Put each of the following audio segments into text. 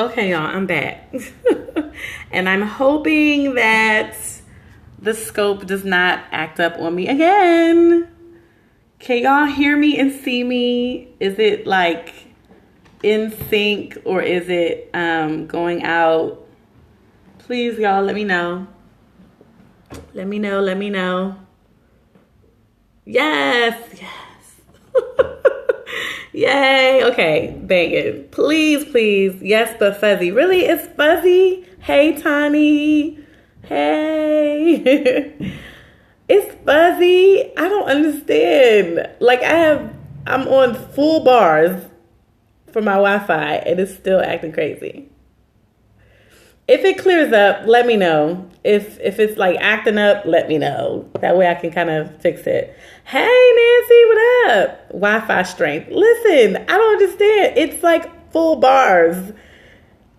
Okay, y'all, I'm back. And I'm hoping that the scope does not act up on me again. Can y'all hear me and see me? Is it like in sync or is it going out? Please, y'all, let me know. Let me know. Yes. Yay. Okay, banging. Please. Yes, but fuzzy. Really? It's fuzzy? Hey, Tani. Hey. It's fuzzy. I don't understand. Like I'm on full bars for my Wi-Fi and it's still acting crazy. If it clears up, let me know. If it's like acting up, let me know. That way I can kind of fix it. Hey Nancy, what up? Wi-Fi strength. Listen, I don't understand. It's like full bars.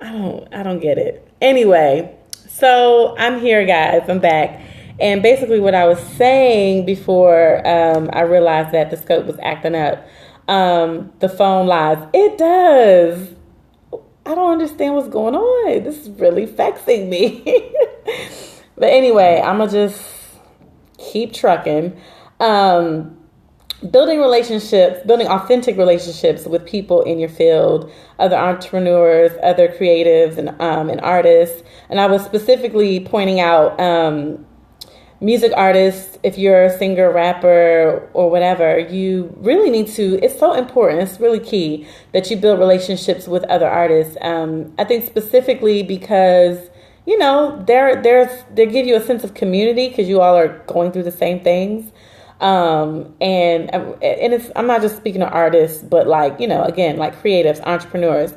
I don't get it. Anyway, so I'm here, guys. I'm back. And basically what I was saying before I realized that the scope was acting up, the phone lies. It does. I don't understand what's going on. This is really vexing me. But anyway, I'm going to just keep trucking. Building authentic relationships with people in your field, other entrepreneurs, other creatives, and artists. And I was specifically pointing out music artists, if you're a singer, rapper, or whatever, you really need to, it's so important, it's really key that you build relationships with other artists. I think specifically because, you know, they give you a sense of community because you all are going through the same things. And it's, I'm not just speaking to artists, but like, you know, again, like creatives, entrepreneurs,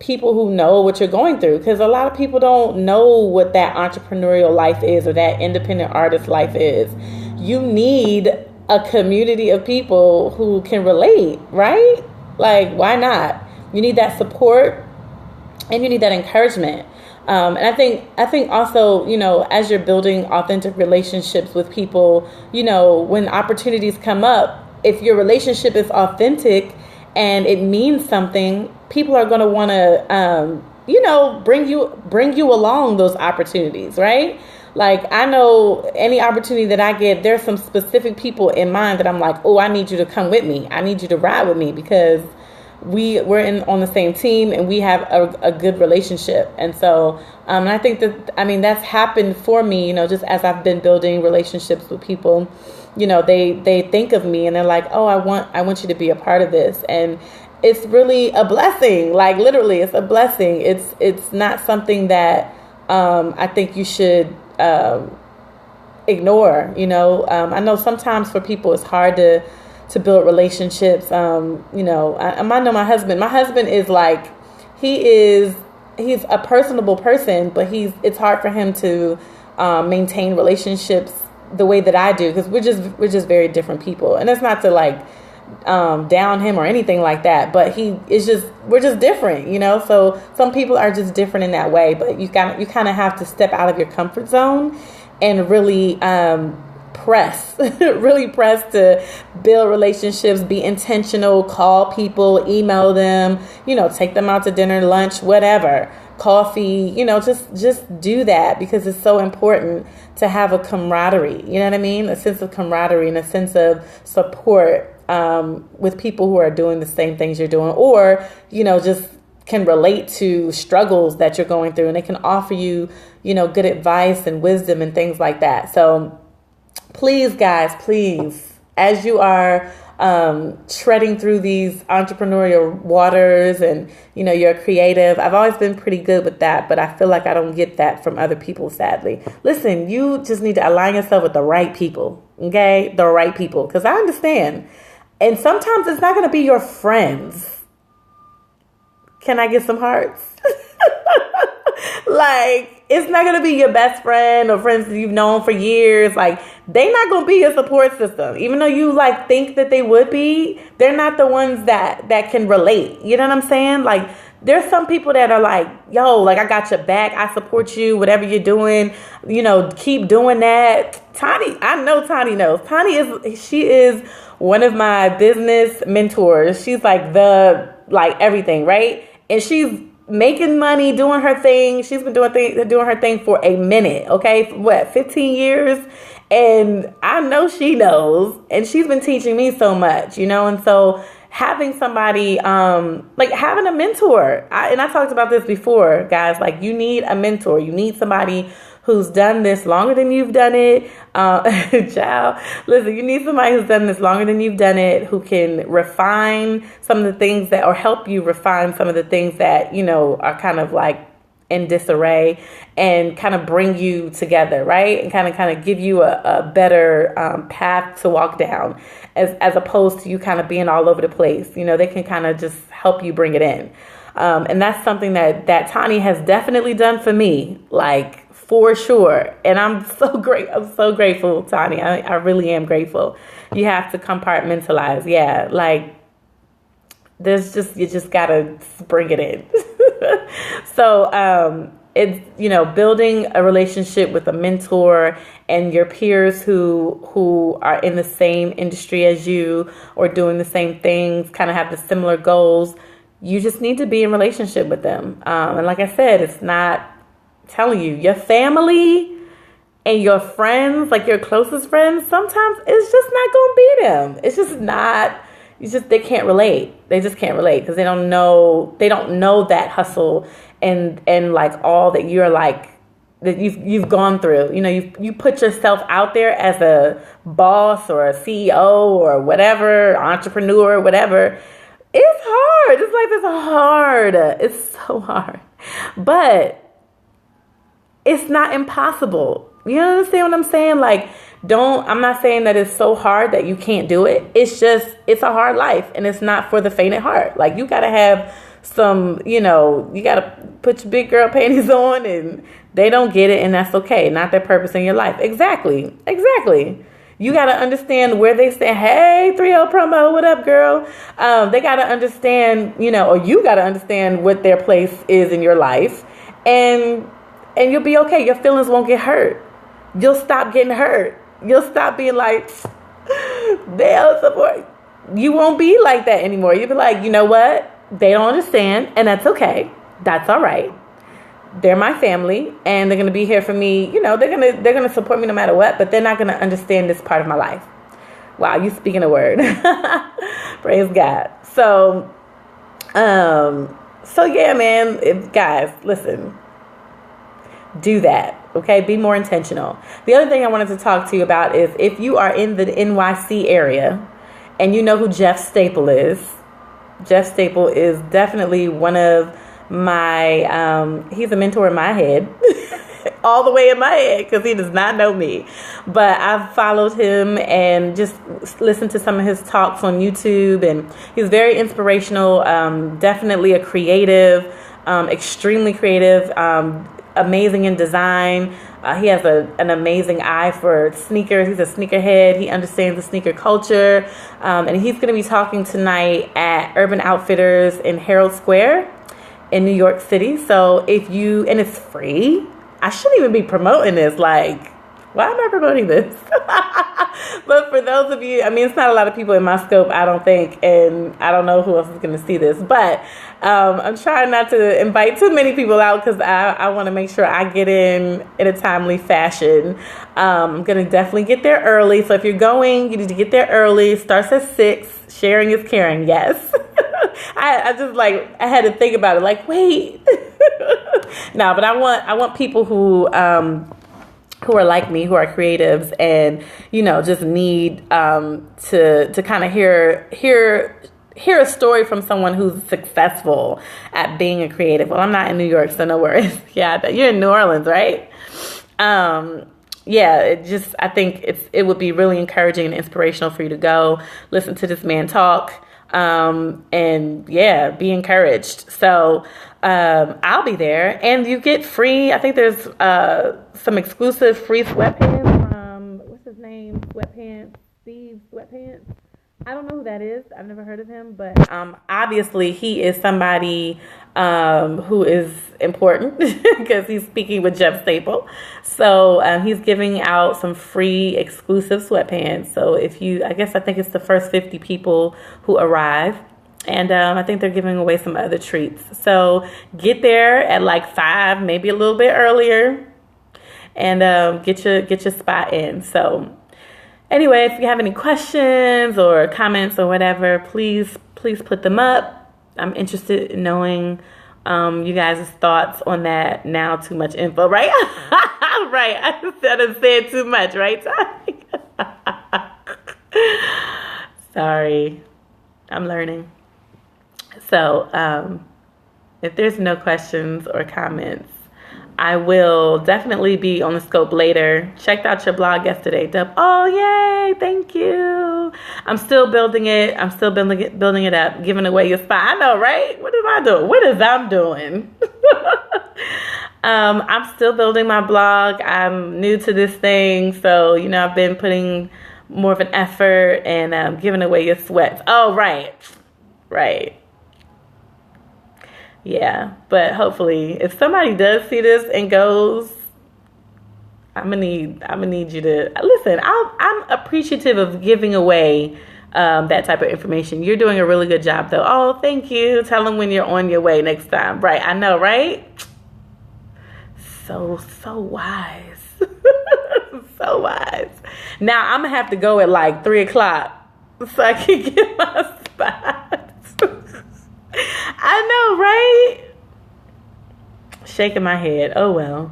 people who know what you're going through, because a lot of people don't know what that entrepreneurial life is or that independent artist life is. You need a community of people who can relate, right? Like, why not? You need that support and you need that encouragement. And I think also, you know, as you're building authentic relationships with people, you know, when opportunities come up, if your relationship is authentic and it means something, people are going to want to, you know, bring you along those opportunities, right? Like, I know any opportunity that I get, there's some specific people in mind that I'm like, oh, I need you to come with me. I need you to ride with me because we're on the same team and we have a good relationship. And so, and I think that's happened for me, you know, just as I've been building relationships with people, you know, they think of me and they're like, oh, I want you to be a part of this. And it's really a blessing. Like, literally, it's a blessing. It's not something that I think you should ignore. You know, I know sometimes for people it's hard to build relationships. You know, I know my husband. My husband is like, he's a personable person, but it's hard for him to maintain relationships the way that I do, because we're just very different people. And it's not to like down him or anything like that, but we're just different, you know. So some people are just different in that way, but you kind of have to step out of your comfort zone and really really press to build relationships, be intentional, call people, email them, you know, take them out to dinner, lunch, whatever, coffee, you know, just do that, because it's so important to have a camaraderie, you know what I mean? A sense of camaraderie and a sense of support with people who are doing the same things you're doing, or, you know, just can relate to struggles that you're going through, and they can offer you, you know, good advice and wisdom and things like that. So please, guys, as you are treading through these entrepreneurial waters and, you know, you're creative. I've always been pretty good with that, but I feel like I don't get that from other people, sadly. Listen, you just need to align yourself with the right people, okay? The right people, because I understand. And sometimes it's not going to be your friends. Can I get some hearts? Like, it's not going to be your best friend or friends that you've known for years. Like, they're not going to be your support system. Even though you like think that they would be, they're not the ones that can relate. You know what I'm saying? Like, there's some people that are like, yo, like, I got your back. I support you, whatever you're doing, you know, keep doing that. Tani, I know Tani knows. She is one of my business mentors. She's like everything, right? And she's making money, doing her thing. She's been doing her thing for a minute, okay? For what, 15 years? And I know she knows, and she's been teaching me so much, and so having somebody, like having a mentor, and I talked about this before, guys, like you need a mentor. You need somebody who's done this longer than you've done it. Child, listen, you need somebody who's done this longer than you've done it, who can refine some of the things or help you refine some of the things that, are kind of like in disarray, and kind of bring you together, right? And kind of give you a better path to walk down, as opposed to you kind of being all over the place. They can kind of just help you bring it in. And that's something that Tani has definitely done for me, like for sure. And I'm so grateful, Tani. I really am grateful. You have to compartmentalize. Yeah. Like you just gotta bring it in. So, it's, building a relationship with a mentor and your peers who are in the same industry as you or doing the same things, kind of have the similar goals. You just need to be in relationship with them. And like I said, it's not telling you, your family and your friends, like your closest friends, sometimes it's just not going to be them. It's just not. They can't relate. They just can't relate because they don't know that hustle and like all that you're like, that you've gone through. You put yourself out there as a boss or a CEO or whatever, entrepreneur, whatever. It's hard. This life is hard. It's so hard. But it's not impossible. You understand what I'm saying? Like, I'm not saying that it's so hard that you can't do it. It's just, it's a hard life, and it's not for the faint at heart. Like, you got to have some, you got to put your big girl panties on, and they don't get it, and that's okay. Not their purpose in your life. Exactly. You got to understand where they stand. Hey, 3-0 promo, what up, girl? They got to understand, or you got to understand what their place is in your life, and you'll be okay. Your feelings won't get hurt. You'll stop getting hurt. You'll stop being like, they'll support. You won't be like that anymore. You'll be like, you know what? They don't understand, and that's okay. That's all right. They're my family, and they're going to be here for me. They're gonna support me no matter what, but they're not going to understand this part of my life. Wow, you speaking a word. Praise God. So yeah, man, guys, listen, do that. Okay, be more intentional. The other thing I wanted to talk to you about is if you are in the NYC area and you know who Jeff Staple is. Jeff Staple is definitely one of my, he's a mentor in my head, all the way in my head, because he does not know me. But I've followed him and just listened to some of his talks on YouTube, and he's very inspirational, definitely a creative, extremely creative, amazing in design. He has an amazing eye for sneakers. He's a sneakerhead. He understands the sneaker culture. And he's going to be talking tonight at Urban Outfitters in Herald Square in New York City. So and it's free. I shouldn't even be promoting this. Like, why am I promoting this? But for those of you, it's not a lot of people in my scope, I don't think, and I don't know who else is going to see this, but I'm trying not to invite too many people out because I want to make sure I get in a timely fashion. I'm going to definitely get there early. So if you're going, you need to get there early. It starts at 6. Sharing is caring. Yes. I just I had to think about it. Like, wait. No, but I want people who are like me, who are creatives, and just need to kind of hear a story from someone who's successful at being a creative. Well, I'm not in New York, so no worries. Yeah, you're in New Orleans, right? Yeah, I think it would be really encouraging and inspirational for you to go listen to this man talk, and yeah, be encouraged. So I'll be there, and you get free. I think there's some exclusive free sweatpants from what's his name? Steve Sweatpants. I don't know who that is. I've never heard of him, but obviously he is somebody who is important because he's speaking with Jeff Staple. So he's giving out some free exclusive sweatpants. So I think it's the first 50 people who arrive. And I think they're giving away some other treats. So get there at like 5, maybe a little bit earlier, and get your spot in. So anyway, if you have any questions or comments or whatever, please put them up. I'm interested in knowing you guys' thoughts on that. Now too much info, right? Right. I said too much, right? Sorry. I'm learning. So if there's no questions or comments, I will definitely be on the scope later. Checked out your blog yesterday, Dub. Oh, yay. Thank you. I'm still building it. I'm still building it up, giving away your spot. I know, right? What am I doing? What is I'm doing? I'm still building my blog. I'm new to this thing. So, I've been putting more of an effort and giving away your sweats. Oh, right. Right. Yeah, but hopefully, if somebody does see this and goes, I'm gonna need you to listen. I'm appreciative of giving away that type of information. You're doing a really good job, though. Oh, thank you. Tell them when you're on your way next time. Right? I know, right? So wise, so wise. Now I'm gonna have to go at like 3:00 so I can get my spot. I know, right? Shaking my head. Oh, well.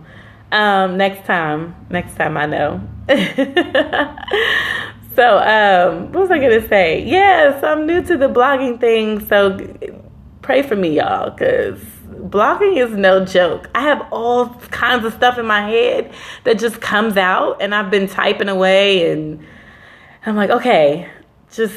Next time I know. So, what was I going to say? Yes, I'm new to the blogging thing. So pray for me, y'all, because blogging is no joke. I have all kinds of stuff in my head that just comes out, and I've been typing away, and I'm like, okay, just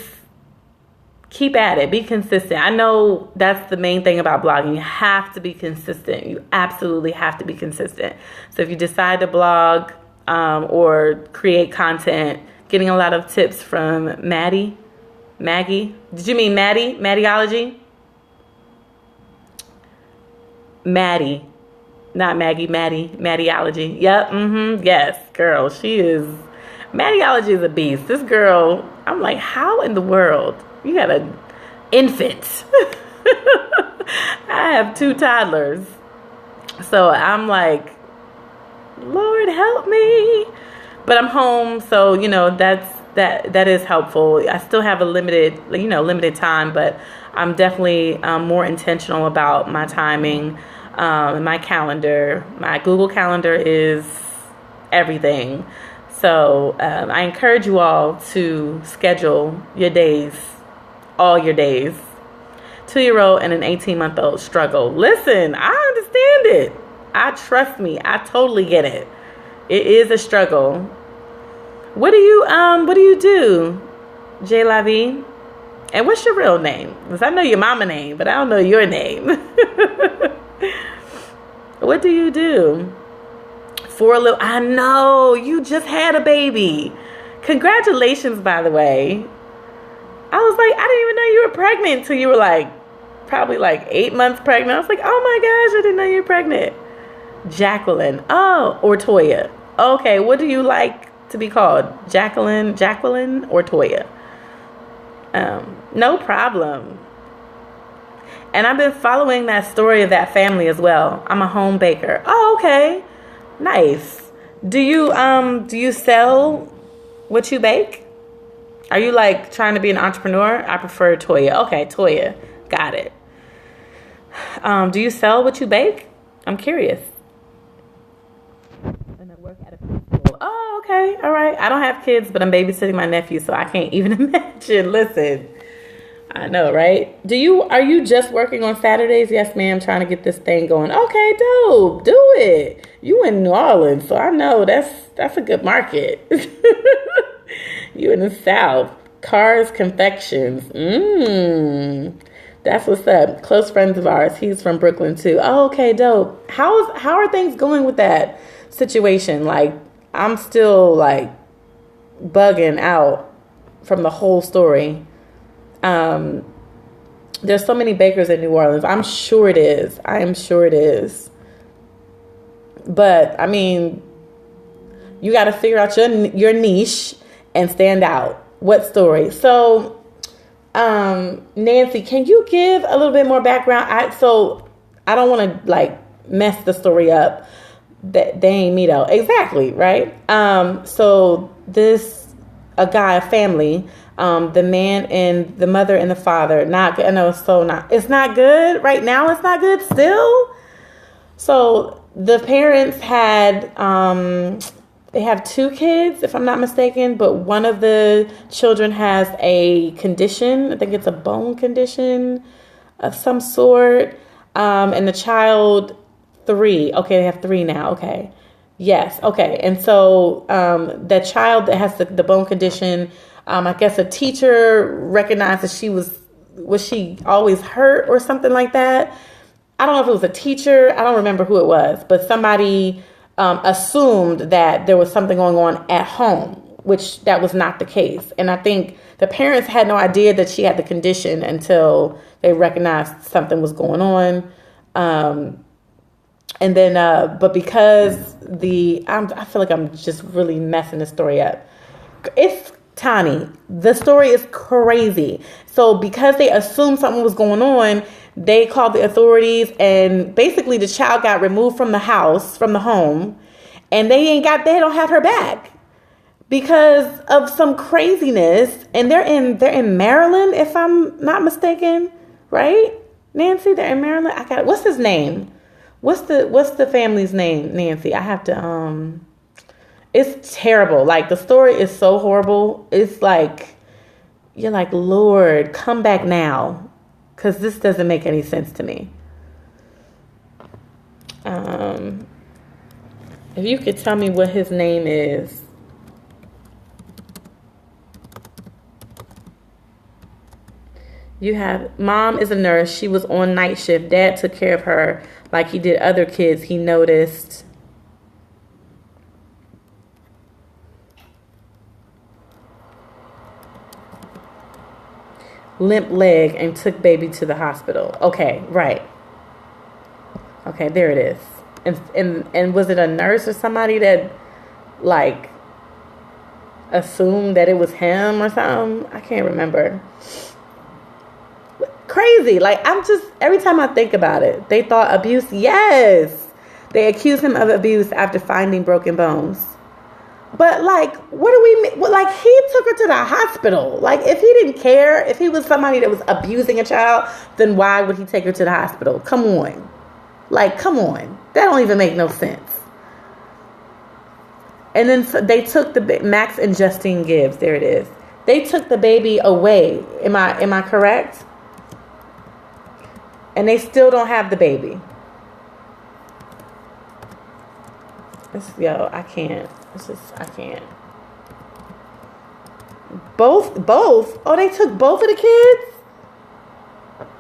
keep at it. Be consistent. I know that's the main thing about blogging. You have to be consistent. You absolutely have to be consistent. So if you decide to blog or create content, getting a lot of tips from Maggie. Did you mean Maddie? Maddieology? Maddie. Not Maggie, Maddie. Maddieology. Yep. Yes, girl. She is. Maddieology is a beast. This girl, I'm like, how in the world? You got an infant. I have 2 toddlers. So I'm like, Lord help me. But I'm home, so that is helpful. I still have a limited time, but I'm definitely more intentional about my timing, my calendar. My Google Calendar is everything. So I encourage you all to schedule your days. All your days. 2-year-old and an 18-month-old struggle. Listen, I understand it. Trust me, I totally get it. It is a struggle. What do you do, J Lavi? And what's your real name? Because I know your mama name, but I don't know your name. What do you do? I know you just had a baby. Congratulations, by the way. I was like, I didn't even know you were pregnant until you were like, probably like 8 months pregnant. I was like, oh my gosh, I didn't know you were pregnant. Jacqueline. Oh, or Toya. Okay, what do you like to be called? Jacqueline, or Toya? No problem. And I've been following that story of that family as well. I'm a home baker. Oh, okay. Nice. Do you sell what you bake? Are you like trying to be an entrepreneur? I prefer Toya. Okay, Toya. Got it. Do you sell what you bake? I'm curious. And I work at a preschool. Oh, okay. All right. I don't have kids, but I'm babysitting my nephew, so I can't even imagine. Listen, I know, right? Are you just working on Saturdays? Yes, ma'am. Trying to get this thing going. Okay, dope. Do it. You in New Orleans, so I know that's a good market. You in the South. Cars, confections. That's what's up. Close friends of ours. He's from Brooklyn too. Oh, okay, dope. How are things going with that situation? Like, I'm still like bugging out from the whole story. There's so many bakers in New Orleans. I'm sure it is. I am sure it is. But I mean, you got to figure out your niche and stand out. What story? So, Nancy, can you give a little bit more background? I don't want to like mess the story up. That they ain't me though. Exactly, right? So this a family, the man and the mother and the father, not good. I know it's not good right now. It's not good still. So the parents had they have 2 kids, if I'm not mistaken, but one of the children has a condition. I think it's a bone condition of some sort. And the child 3. Okay, they have 3 now. Okay. Yes. Okay. And so that child that has the bone condition, I guess a teacher recognized that was she always hurt or something like that? I don't know if it was a teacher. I don't remember who it was, but somebody assumed that there was something going on at home, which that was not the case. And I think the parents had no idea that she had the condition until they recognized something was going on. And then, but because I feel like I'm just really messing the story up. It's Tani. The story is crazy. So because they assumed something was going on, they called the authorities, and basically the child got removed from the house, from the home, and they don't have her back because of some craziness. And they're in Maryland, if I'm not mistaken, right? Nancy, they're in Maryland. What's his name? What's the family's name, Nancy? I have to it's terrible. Like, the story is so horrible. It's like you're like, Lord, come back now. Because this doesn't make any sense to me. If you could tell me what his name is. You have, mom is a nurse. She was on night shift. Dad took care of her like he did other kids. He noticed. Limp leg and took baby to the hospital. Okay, right. Okay, there it is. And was it a nurse or somebody that like assumed that it was him or something? I can't remember. Crazy. Like, every time I think about it, they thought abuse. Yes. They accused him of abuse after finding broken bones. But, like, what do we mean? Well, like, he took her to the hospital. Like, if he didn't care, if he was somebody that was abusing a child, then why would he take her to the hospital? Come on. Like, come on. That don't even make no sense. And then they took Max and Justine Gibbs. There it is. They took the baby away. Am I correct? And they still don't have the baby. I can't. I can't. Both? Oh, they took both of the kids?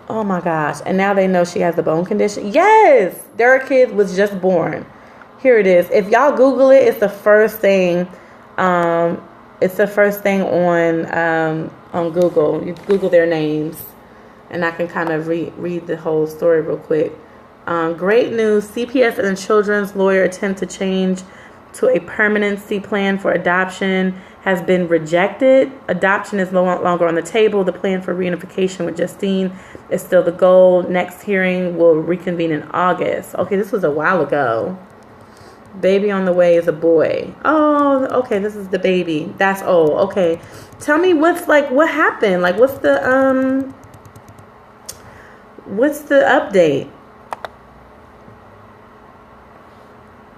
Oh my gosh. And now they know she has the bone condition? Yes! Their kid was just born. Here it is. If y'all Google it, it's the first thing. It's the first thing on Google. You Google their names. And I can kind of read the whole story real quick. Great news. CPS and the children's lawyer attempt to change to a permanency plan for adoption has been rejected. Adoption is no longer on the table. The plan for reunification with Justine is still the goal. Next hearing will reconvene in August. Okay, this was a while ago. Baby on the way is a boy. Oh, okay, this is the baby. That's okay. Tell me what happened? Like, what's the update?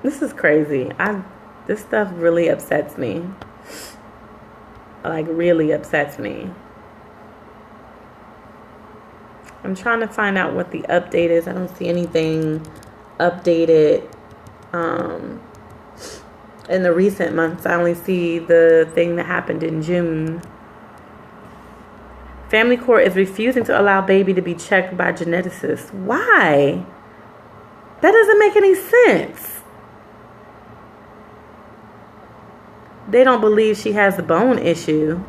This is crazy. This stuff really upsets me. Like, really upsets me. I'm trying to find out what the update is. I don't see anything updated in the recent months. I only see the thing that happened in June. Family court is refusing to allow baby to be checked by geneticists. Why? That doesn't make any sense. They don't believe she has the bone issue.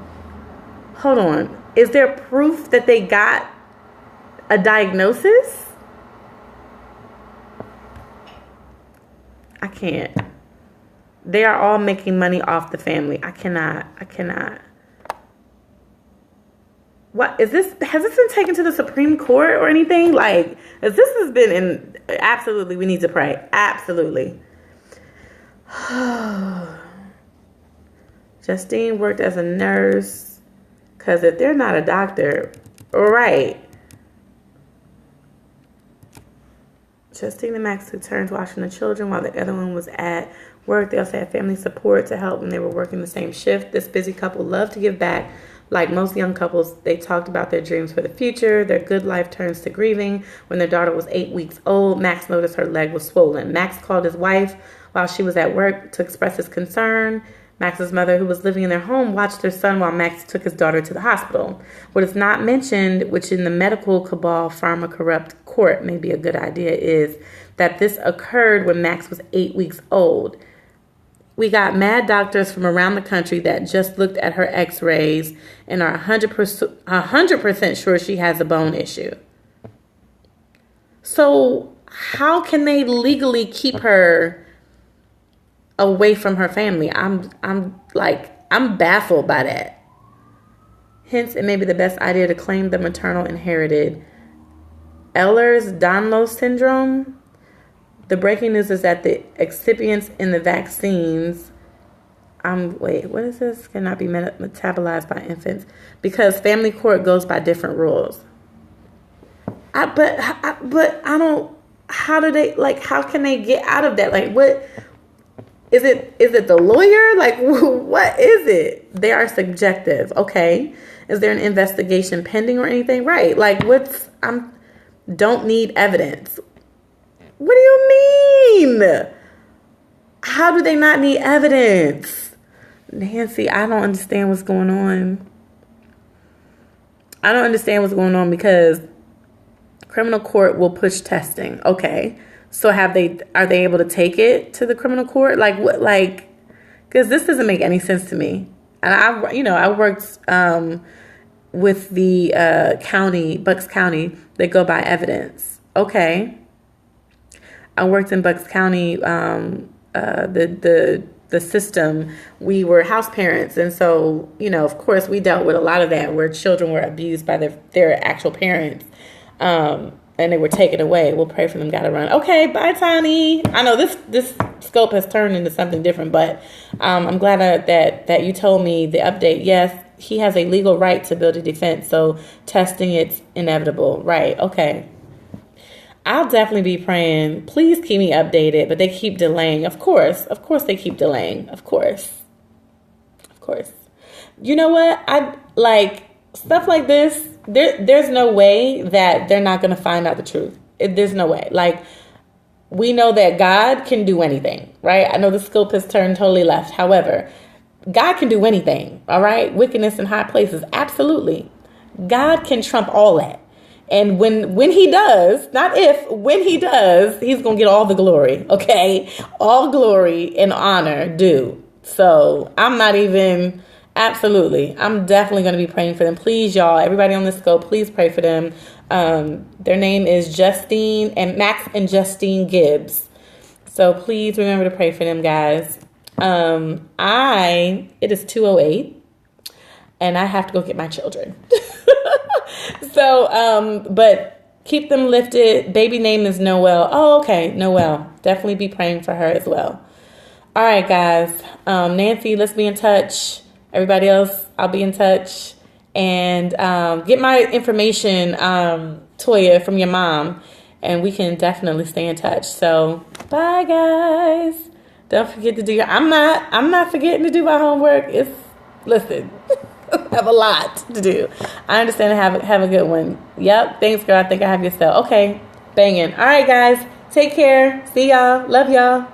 Hold on. Is there proof that they got a diagnosis? I can't. They are all making money off the family. I cannot. what is this? Has this been taken to the Supreme Court or anything? Like, this has been in, absolutely, we need to pray. Absolutely. Justine worked as a nurse, because if they're not a doctor, right. Justine and Max took turns watching the children while the other one was at work. They also had family support to help when they were working the same shift. This busy couple loved to give back. Like most young couples, they talked about their dreams for the future. Their good life turns to grieving. When their daughter was 8 weeks old, Max noticed her leg was swollen. Max called his wife while she was at work to express his concern. Max's mother, who was living in their home, watched her son while Max took his daughter to the hospital. What is not mentioned, which in the medical cabal pharma corrupt court may be a good idea, is that this occurred when Max was 8 weeks old. We got mad doctors from around the country that just looked at her x-rays and are 100% sure she has a bone issue. So how can they legally keep her away from her family? I'm baffled by that. Hence, it may be the best idea to claim the maternal inherited Ehlers-Danlos syndrome. The breaking news is that the excipients in the vaccines, what is this? Cannot be metabolized by infants because family court goes by different rules. But I don't. How do they How can they get out of that? Like, what? Is it the lawyer? Like, what is it? They are subjective. Okay. Is there an investigation pending or anything? Right. Like, don't need evidence. What do you mean? How do they not need evidence? Nancy, I don't understand what's going on. I don't understand what's going on because criminal court will push testing. Okay. So are they able to take it to the criminal court? Because this doesn't make any sense to me. And I worked with the county, Bucks County. They go by evidence. Okay. I worked in Bucks County, the system. We were house parents. And so, of course we dealt with a lot of that where children were abused by their actual parents. And they were taken away. We'll pray for them. Gotta run. Okay, bye, Tony. I know this scope has turned into something different, but I'm glad that you told me the update. Yes, he has a legal right to build a defense, so testing it's inevitable. Right? Okay. I'll definitely be praying. Please keep me updated, but they keep delaying. Of course, they keep delaying. Of course. You know what? I like stuff like this. There's no way that they're not going to find out the truth. There's no way. Like, we know that God can do anything, right? I know the scope has turned totally left. However, God can do anything, all right? Wickedness in high places, absolutely. God can trump all that. And when he does, not if, when he does, he's going to get all the glory, okay? All glory and honor due. So I'm not even... Absolutely. I'm definitely going to be praying for them. Please, y'all, everybody on this scope, please pray for them. Their name is Justine and Max and Justine Gibbs. So please remember to pray for them, guys. It is 2:08 and I have to go get my children. But keep them lifted. Baby name is Noelle. Oh, okay. Noelle. Definitely be praying for her as well. All right, guys. Nancy, let's be in touch. Everybody else, I'll be in touch. And get my information, Toya, from your mom. And we can definitely stay in touch. So, bye, guys. Don't forget to do I'm not forgetting to do my homework. Listen, I have a lot to do. I understand. Have a good one. Yep. Thanks, girl. I think I have your cell. Okay. Banging. All right, guys. Take care. See y'all. Love y'all.